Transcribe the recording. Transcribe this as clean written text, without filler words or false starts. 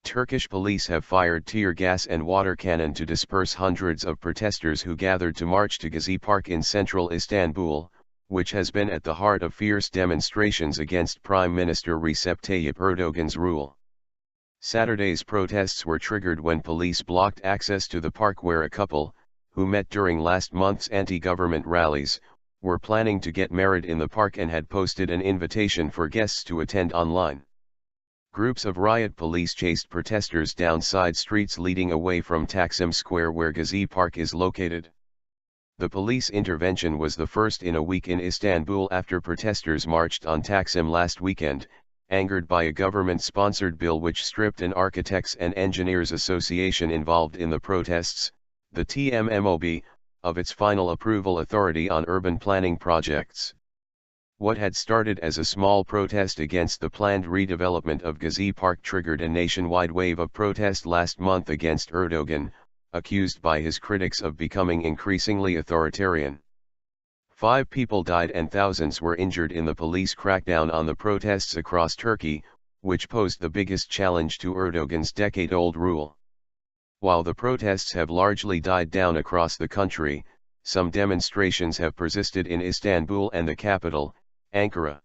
Turkish police have fired tear gas and water cannon to disperse hundreds of protesters who gathered to march to Gezi Park in central Istanbul, which has been at the heart of fierce demonstrations against Prime Minister Recep Tayyip Erdogan's rule. Saturday's protests were triggered when police blocked access to the park where a couple, who met during last month's anti-government rallies, were planning to get married in the park and had posted an invitation for guests to attend online. Groups of riot police chased protesters down side streets leading away from Taksim Square where Gezi Park is located. The police intervention was the first in a week in Istanbul after protesters marched on Taksim last weekend, angered by a government-sponsored bill which stripped an Architects and Engineers Association involved in the protests, the TMMOB, of its final approval authority on urban planning projects. What had started as a small protest against the planned redevelopment of Gezi Park triggered a nationwide wave of protest last month against Erdogan, accused by his critics of becoming increasingly authoritarian. 5 people died and thousands were injured in the police crackdown on the protests across Turkey, which posed the biggest challenge to Erdogan's decade-old rule. While the protests have largely died down across the country, some demonstrations have persisted in Istanbul and the capital, Ankara.